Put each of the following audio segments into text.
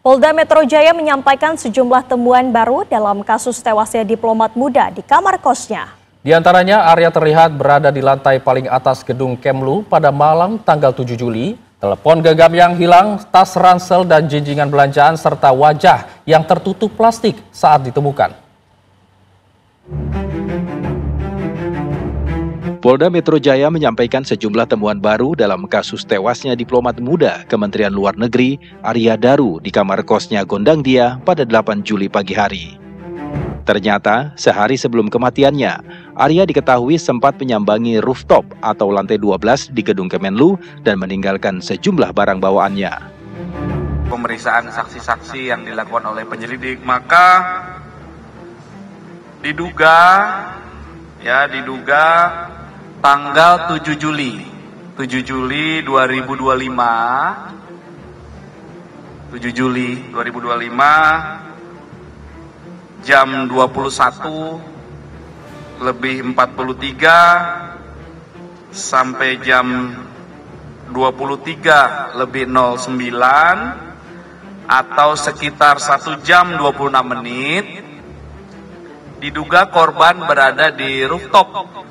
Polda Metro Jaya menyampaikan sejumlah temuan baru dalam kasus tewasnya diplomat muda di kamar kosnya. Di antaranya, Arya terlihat berada di lantai paling atas gedung Kemlu pada malam tanggal 7 Juli. Telepon genggam yang hilang, tas ransel dan jinjingan belanjaan serta wajah yang tertutup plastik saat ditemukan. Polda Metro Jaya menyampaikan sejumlah temuan baru dalam kasus tewasnya diplomat muda Kementerian Luar Negeri Arya Daru di kamar kosnya Gondang Dia pada 8 Juli pagi hari. Ternyata, sehari sebelum kematiannya, Arya diketahui sempat menyambangi rooftop atau lantai 12 di gedung Kemenlu dan meninggalkan sejumlah barang bawaannya. Pemeriksaan saksi-saksi yang dilakukan oleh penyelidik, maka diduga tanggal 7 Juli 2025 jam 21:43 sampai jam 23:09 atau sekitar 1 jam 26 menit diduga korban berada di rooftop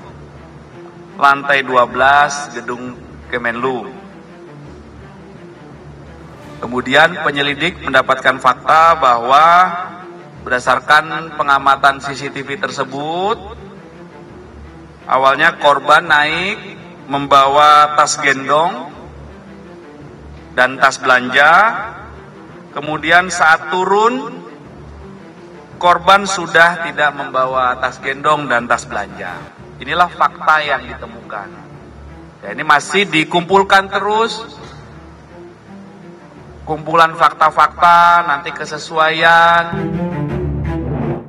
lantai 12 gedung Kemenlu. Kemudian penyelidik mendapatkan fakta bahwa berdasarkan pengamatan CCTV tersebut, awalnya korban naik membawa tas gendong dan tas belanja. Kemudian saat turun, korban sudah tidak membawa tas gendong dan tas belanja. Inilah fakta yang ditemukan. Ya, ini masih dikumpulkan terus, kumpulan fakta-fakta, nanti kesesuaian.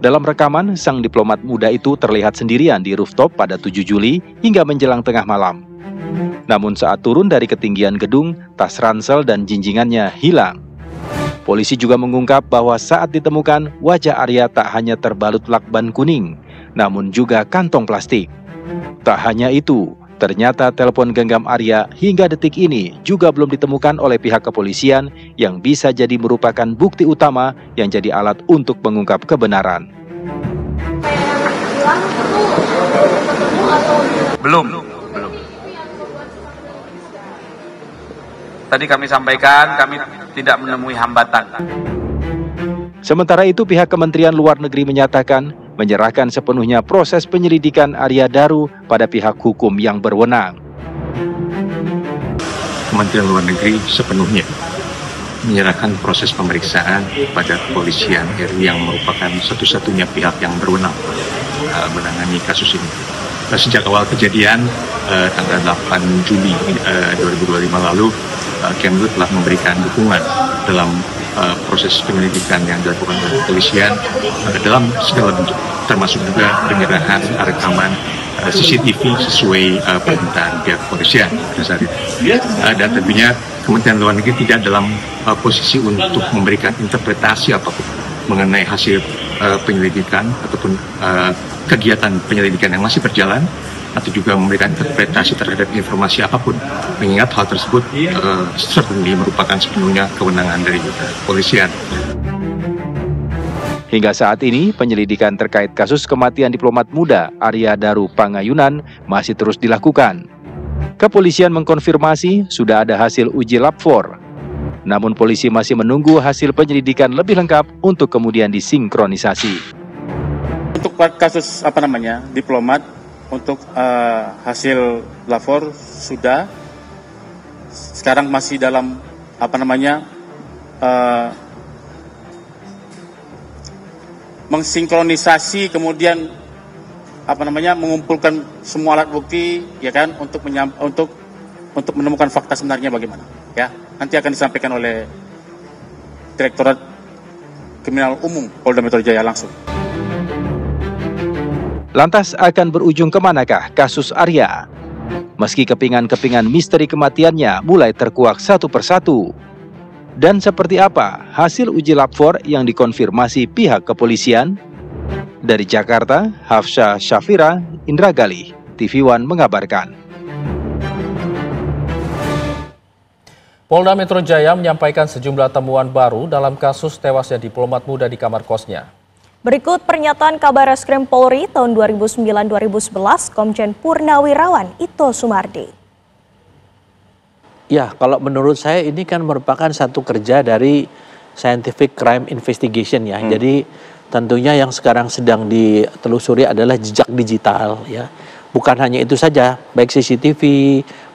Dalam rekaman, sang diplomat muda itu terlihat sendirian di rooftop pada 7 Juli hingga menjelang tengah malam. Namun saat turun dari ketinggian gedung, tas ransel dan jinjingannya hilang. Polisi juga mengungkap bahwa saat ditemukan, wajah Arya tak hanya terbalut lakban kuning, namun juga kantong plastik. Tak hanya itu, ternyata telepon genggam Arya hingga detik ini juga belum ditemukan oleh pihak kepolisian yang bisa jadi merupakan bukti utama yang jadi alat untuk mengungkap kebenaran. Belum. Tadi kami sampaikan, kami tidak menemui hambatan. Sementara itu, pihak Kementerian Luar Negeri menyatakan menyerahkan sepenuhnya proses penyelidikan Arya Daru pada pihak hukum yang berwenang. Kementerian Luar Negeri sepenuhnya menyerahkan proses pemeriksaan pada kepolisian RI yang merupakan satu-satunya pihak yang berwenang menangani kasus ini. Sejak awal kejadian tanggal 8 Juli 2025 lalu, Kemlu telah memberikan dukungan dalam proses penyelidikan yang dilakukan oleh kepolisian dalam segala bentuk, termasuk juga penyerahan rekaman CCTV sesuai permintaan pihak kepolisian pada saat itu. Dan tentunya Kementerian Luar Negeri tidak dalam posisi untuk memberikan interpretasi apapun mengenai hasil penyelidikan ataupun kegiatan penyelidikan yang masih berjalan, atau juga memberikan interpretasi terhadap informasi apapun, mengingat hal tersebut certainly merupakan sepenuhnya kewenangan dari kepolisian. Hingga saat ini, penyelidikan terkait kasus kematian diplomat muda Arya Daru Pangayunan masih terus dilakukan. Kepolisian mengkonfirmasi sudah ada hasil uji lab 4. Namun polisi masih menunggu hasil penyelidikan lebih lengkap untuk kemudian disinkronisasi. Untuk kasus diplomat, untuk hasil lapor sudah, sekarang masih dalam mensinkronisasi, kemudian mengumpulkan semua alat bukti, ya kan, untuk menemukan fakta sebenarnya bagaimana, ya. Nanti akan disampaikan oleh Direktorat Kriminal Umum Polda Metro Jaya langsung. Lantas akan berujung kemanakah kasus Arya? Meski kepingan-kepingan misteri kematiannya mulai terkuak satu persatu. Dan seperti apa hasil uji lab 4 yang dikonfirmasi pihak kepolisian? Dari Jakarta, Hafsah Syafira, Indra Galih, TV One mengabarkan. Polda Metro Jaya menyampaikan sejumlah temuan baru dalam kasus tewasnya diplomat muda di kamar kosnya. Berikut pernyataan Kabareskrim Polri tahun 2009-2011 Komjen Purnawirawan Ito Sumardi. Ya, kalau menurut saya ini kan merupakan satu kerja dari Scientific Crime Investigation ya. Jadi tentunya yang sekarang sedang ditelusuri adalah jejak digital ya. Bukan hanya itu saja, baik CCTV,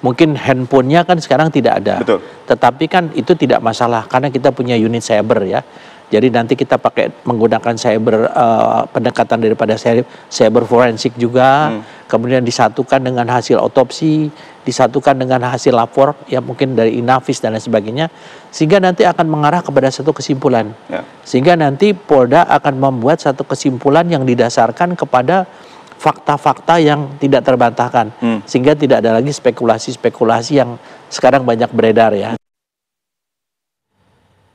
mungkin handphonenya kan sekarang tidak ada. Betul. Tetapi kan itu tidak masalah karena kita punya unit cyber ya. Jadi nanti kita pakai menggunakan cyber pendekatan daripada cyber forensik juga, kemudian disatukan dengan hasil otopsi, disatukan dengan hasil lapor ya mungkin dari Inavis dan lain sebagainya, sehingga nanti akan mengarah kepada satu kesimpulan. Ya. Sehingga nanti Polda akan membuat satu kesimpulan yang didasarkan kepada fakta-fakta yang tidak terbantahkan, sehingga tidak ada lagi spekulasi-spekulasi yang sekarang banyak beredar ya.